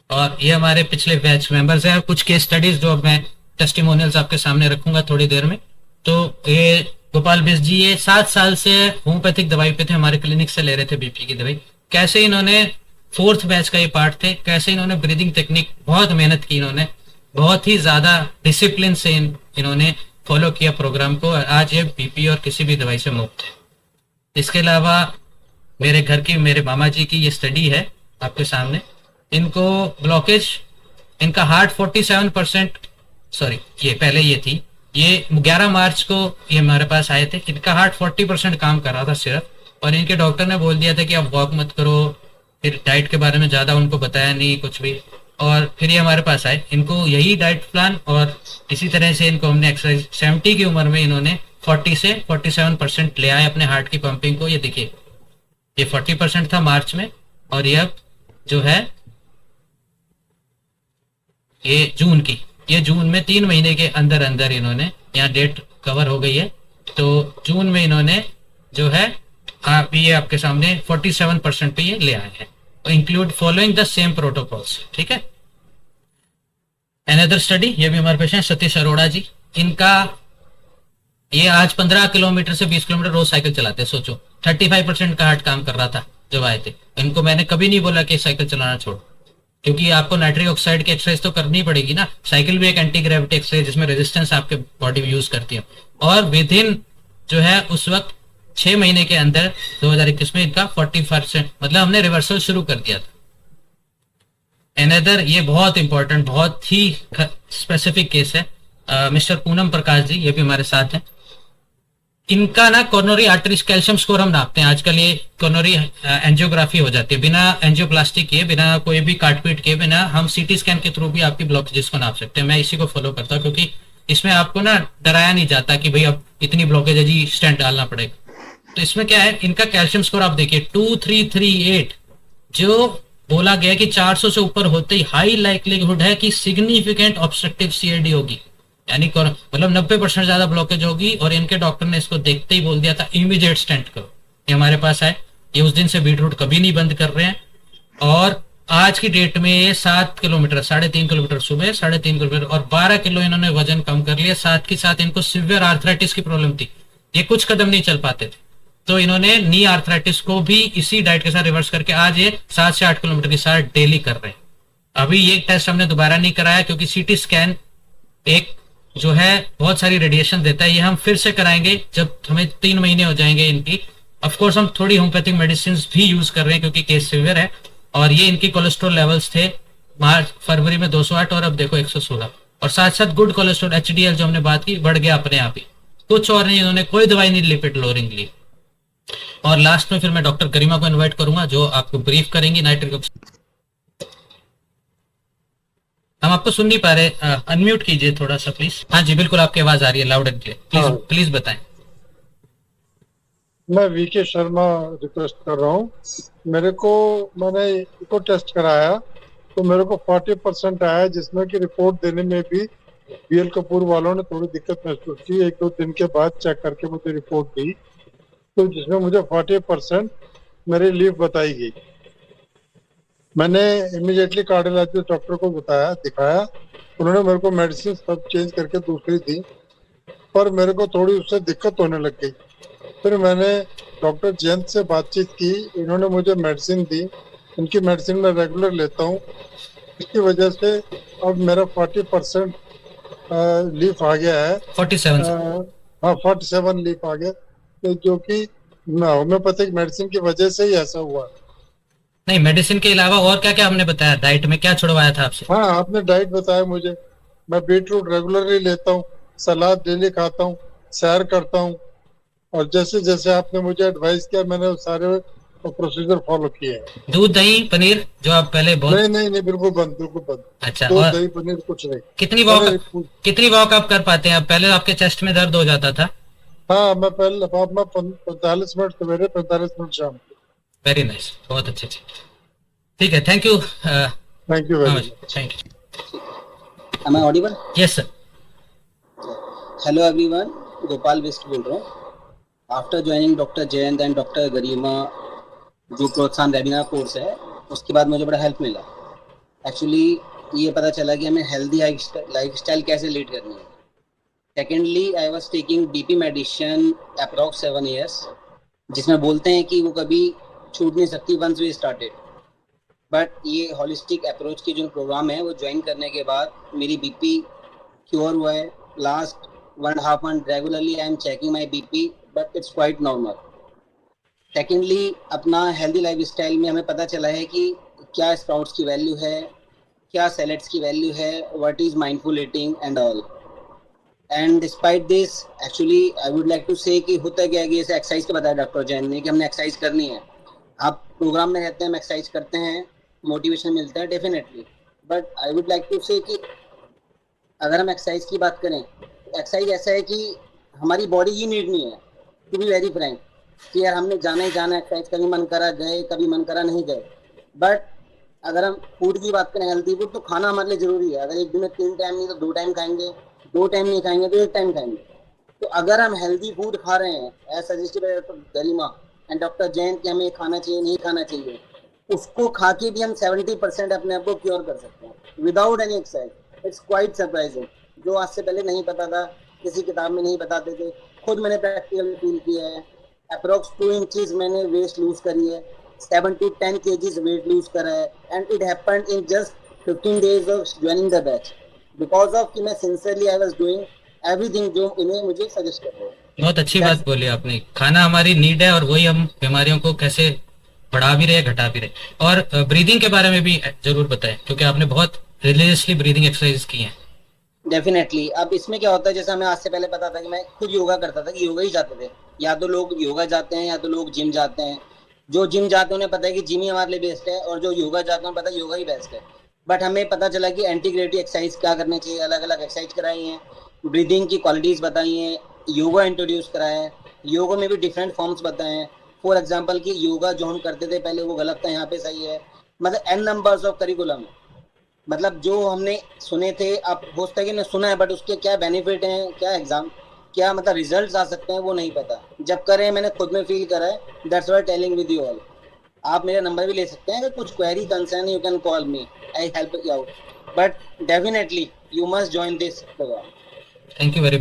और ये हमारे पिछले बैच मेंबर्स हैं। कुछ केस स्टडीज जो अब मैं टेस्टिमोनियल्स आपके सामने रखूंगा थोड़ी देर में। तो ये गोपाल बिस्ट जी ये 7 साल से होम्योपैथिक दवाई पे थे, हमारे क्लिनिक से ले रहे थे बीपी की दवाई। कैसे इन्होंने फोर्थ बैच का ये पार्ट थे, कैसे इन्होंने ब्रीदिंग टेक्निक बहुत मेहनत की, इन्होंने बहुत ही ज्यादा डिसिप्लिन से इन्होंने फॉलो किया प्रोग्राम को, और आज ये बीपी और किसी भी दवाई से मुक्त है। इसके अलावा मेरे घर की मेरे मामा जी की ये स्टडी है आपके सामने। इनको ब्लॉकेज, इनका हार्ट 47%, सॉरी ये पहले ये थी, ये 11 मार्च को ये हमारे पास आए थे। इनका हार्ट 40% काम कर रहा था सिर्फ, और इनके डॉक्टर ने बोल दिया था कि आप वॉक मत करो, फिर डाइट के बारे में ज्यादा उनको बताया नहीं कुछ भी, और फिर ये हमारे पास आए। इनको यही डाइट प्लान और इसी तरह से इनको हमने एक्सरसाइज 70 की उम्र में इन्होंने 40 से 47% ले आए अपने हार्ट की पंपिंग को। ये देखिए ये 40% था मार्च में, और ये अब जो है ये जून की, ये जून में 3 महीने के अंदर अंदर इन्होंने, यहाँ डेट कवर हो गई है, तो जून में इन्होंने जो है ये आपके सामने 47% पे ये ले आए हैं, include following the same protocols. ठीक है। अनदर स्टडी, ये भी हमारे पेश हैं सतीश अरोड़ा जी। इनका ये आज 15 किलोमीटर से 20 किलोमीटर रोज साइकिल चलाते हैं। सोचो 35% का हार्ट काम कर रहा था जब आए थे। इनको मैंने कभी नहीं बोला कि साइकिल चलाना छोड़ो, क्योंकि आपको नाइट्रिक ऑक्साइड की एक्सरसाइज तो करनी पड़ेगी ना। साइकिल भी एक एंटी ग्रेविटी एक्सरसाइज जिसमें रेजिस्टेंस आपके बॉडी यूज करती है, और विद इन जो है उस वक्त 6 महीने के अंदर 2021 में इनका 40%, मतलब हमने रिवर्सल शुरू कर दिया था। एनदर, ये बहुत इंपॉर्टेंट, बहुत ही स्पेसिफिक केस है। मिस्टर पूनम प्रकाश जी, ये भी हमारे साथ हैं। इनका ना कोरोनरी आर्टरी कैल्शियम स्कोर हम नापते हैं आजकल। ये कोरोनरी एंजियोग्राफी हो जाती है बिना एंजियोप्लास्टी किए, बिना कोई भी काटपीट किए, बिना हम सीटी स्कैन के थ्रू भी आपकी ब्लॉकेजेस को नाप सकते हैं। मैं इसी को फॉलो करता हूँ, क्योंकि इसमें आपको ना डराया नहीं जाता कि भाई अब इतनी ब्लॉकेज है जी, स्टेंट डालना पड़ेगा। तो इसमें क्या है, इनका कैल्शियम स्कोर आप देखिए 2338, जो बोला गया कि 400 से ऊपर होते ही हाई लाइकलीहुड है कि सिग्निफिकेंट ऑब्स्ट्रक्टिव सीएडी होगी, यानी मतलब 90% ज्यादा ब्लॉकेज होगी। और इनके डॉक्टर ने इसको देखते ही बोल दिया था इमीडिएट स्टेंट करो। ये हमारे पास आए, ये उस दिन से बीटरूट कभी नहीं बंद कर रहे हैं, और आज की डेट में ये 7 किलोमीटर, 3.5 किलोमीटर सुबह, 3.5 किलोमीटर, और 12 किलो इन्होंने वजन कम कर लिया। साथ ही साथ इनको सिवियर आर्थराइटिस की प्रॉब्लम थी, ये कुछ कदम नहीं चल पाते थे, तो इन्होंने नी आर्थराइटिस को भी इसी डाइट के साथ रिवर्स करके आज ये 7 से 8 किलोमीटर की साथ डेली कर रहे हैं। अभी ये टेस्ट हमने दोबारा नहीं कराया, क्योंकि सीटी स्कैन एक जो है बहुत सारी रेडिएशन देता है। ये हम फिर से कराएंगे जब हमें 3 महीने हो जाएंगे इनकी। ऑफकोर्स हम थोड़ी होम्योपैथिक मेडिसिन भी यूज कर रहे हैं, क्योंकि केस सिवियर है। और ये इनकी कोलेस्ट्रॉल लेवल्स थे फरवरी में 208, और अब देखो 116, और साथ साथ गुड कोलेस्ट्रॉल एचडीएल जो हमने बात की बढ़ गया अपने आप ही। कुछ और नहीं, इन्होंने कोई दवाई नहीं लिपिड लोअरिंग ली। और लास्ट में फिर मैं डॉक्टर गरिमा को इनवाइट करूंगा, जो आपको ब्रीफ करेंगी नाइट्रिक ऑक्साइड। हम आपको सुन नहीं पा रहे, अनम्यूट कीजिए थोड़ा सा प्लीज। हाँ जी बिल्कुल, आपकी आवाज आ रही है लाउड एंड क्लियर। प्लीज हाँ। प्लीज बताएं। मैं वीके शर्मा रिक्वेस्ट कर रहा हूँ। मैंने इको टेस्ट कराया तो मेरे को 40% आया, जिसमें कि रिपोर्ट देने में भी बीएल कपूर वालों ने थोड़ी दिक्कत महसूस की। 1-2 दिन के बाद चेक करके मुझे रिपोर्ट दी, तो जिसमें मुझे 40% मेरी लीव बताई गई। मैंने इमीडिएटली कार्डियोलॉजिस्ट डॉक्टर को दिखाया। उन्होंने मेरे को मेडिसिन सब चेंज करके दूसरी दी, पर मेरे को थोड़ी उससे दिक्कत होने लग गई। फिर मैंने डॉक्टर जयंत से बातचीत की, इन्होंने मुझे मेडिसिन दी। उनकी मेडिसिन मैं रेगुलर लेता हूँ, इसकी वजह से अब मेरा 40% लीफ आ गया है। 47 हाँ 47 लीफ आ गया, तो जो कि होम्योपैथिक मेडिसिन की वजह से ही ऐसा हुआ। नहीं, मेडिसिन के अलावा और क्या क्या हमने बताया, डाइट में क्या छुड़वाया था आपसे? हाँ आपने डाइट बताया मुझे। मैं बीटरूट रेगुलरली लेता हूँ, सलाद डेली खाता हूँ, सैर करता हूँ, और जैसे जैसे आपने मुझे एडवाइस किया मैंने सारे प्रोसीजर फॉलो किए हैं। दूध दही पनीर जो आप पहले नहीं नहीं नहीं, बिल्कुल बंद, बिल्कुल बंद। अच्छा, दूध और दही पनीर कुछ नहीं। कितनी वॉक आप कर पाते हैं? पहले आपके चेस्ट में दर्द हो जाता था। हाँ मैं 45 मिनट सवेरे, 45 मिनट शाम। वेरी नाइस, बहुत अच्छे। ठीक है, thank you. Thank you very much. Thank you. Am I audible? Yes sir. Hello everyone, Gopal Bisht बोल रहा हूँ। After joining doctor Jayant and doctor Garima, जो प्रोत्साहन वेबिनार कोर्स है, उसके बाद मुझे बड़ा हेल्प मिला। एक्चुअली ये पता चला कि हमें हेल्दी लाइफस्टाइल कैसे लीड करनी है। Secondly I was taking BP medicine approx 7 years, जिसमें बोलते हैं कि वो कभी छूट नहीं सकती वंस वी स्टार्टेड। बट ये होलिस्टिक अप्रोच की जो प्रोग्राम है वो ज्वाइन करने के बाद मेरी बीपी क्योर हुआ है। Last 1.5 month regularly I am checking my BP, but it's quite normal. Secondly अपना हेल्दी लाइफस्टाइल में हमें पता चला है कि क्या स्प्राउट्स की वैल्यू है, क्या सैलेड्स की वैल्यू है, what is mindful eating and all. And despite this actually I would like to say कि होता क्या है कि जैसे एक्सरसाइज का बताया डॉक्टर जैन ने कि हमने एक्सरसाइज करनी है। आप प्रोग्राम में रहते हैं, हम एक्सरसाइज करते हैं, मोटिवेशन मिलता है definitely, but I would like to say कि अगर हम एक्सरसाइज की बात करें तो एक्सरसाइज ऐसा है कि हमारी बॉडी ही नीड नहीं है, टू बी वेरी फ्रैंक, कि यार हमने जाना ही जाना एक्सरसाइज, कभी मन करा गए, कभी मन करा नहीं गए। बट अगर हम फूड की बात करें, हेल्थी फूड, तो खाना हमारे लिए जरूरी है। अगर एक दिन में 3 टाइम नहीं तो 2 टाइम खाएंगे, 2 टाइम नहीं खाएंगे तो 1 टाइम खाएंगे। तो अगर हम हेल्दी फूड खा रहे हैं as suggested by doctor Garima and doctor Jain कि हमें खाना चाहिए नहीं खाना चाहिए, उसको खा के भी हम 70% अपने आप को क्योर कर सकते हैं without any exercise. It's quite surprising, जो आज से पहले नहीं पता था, किसी किताब में नहीं बताते थे, खुद मैंने प्रैक्टिकल फील किया है। अप्रोक्स 2 inches मैंने वेस्ट लूज करी है, 7 to 10 kgs वेट लूज करा है, and it happened in just 15 days of joining the batch, because of कि मैं sincerely I was doing everything जो इन्हें मुझे सजेस्ट कर रहे हैं। बहुत अच्छी बात बोली आपने। खाना हमारी नीड है और वही हम बीमारियों को कैसे बढ़ा भी रहे घटा भी रहे। और ब्रीदिंग के बारे में भी जरूर बताएं, क्योंकि आपने बहुत रिलीजियसली ब्रीदिंग एक्सरसाइज की है। डेफिनेटली। अब इसमें क्या होता है, जैसे हमें आज से पहले पता था कि मैं खुद योगा करता था, कि योगा ही जाते थे, या तो लोग योगा जाते हैं या तो लोग जिम जाते हैं। जो जिम जाते हैं उन्हें पता है कि जिम ही हमारे लिए बेस्ट है, और जो योगा जाते हैं उन्हें पता है योगा ही बेस्ट है। बट हमें पता चला कि एंटीग्रेटिव एक्सरसाइज क्या करनी चाहिए, अलग अलग एक्सरसाइज कराई हैं, ब्रीदिंग की क्वालिटीज़ बताई हैं, योगा इंट्रोड्यूस कराया है, योगा में भी डिफरेंट फॉर्म्स बताए हैं। फॉर एग्जाम्पल कि योगा जो हम करते थे पहले वो गलत था, यहाँ पे सही है। मतलब एन नंबर्स ऑफ करिकुलम, मतलब जो हमने सुने थे, अब हो सकता है कि नहीं सुना है, बट उसके क्या बेनिफिट हैं, क्या एग्जाम, क्या मतलब रिजल्ट्स आ सकते हैं, वो नहीं पता। जब करें मैंने खुद में फील करा है, that's why telling with you all. आप मेरा नंबर भी ले सकते हैं, अगर कुछ query concern you can call me, I help you out, but definitely you must join this programme. Thank you very much.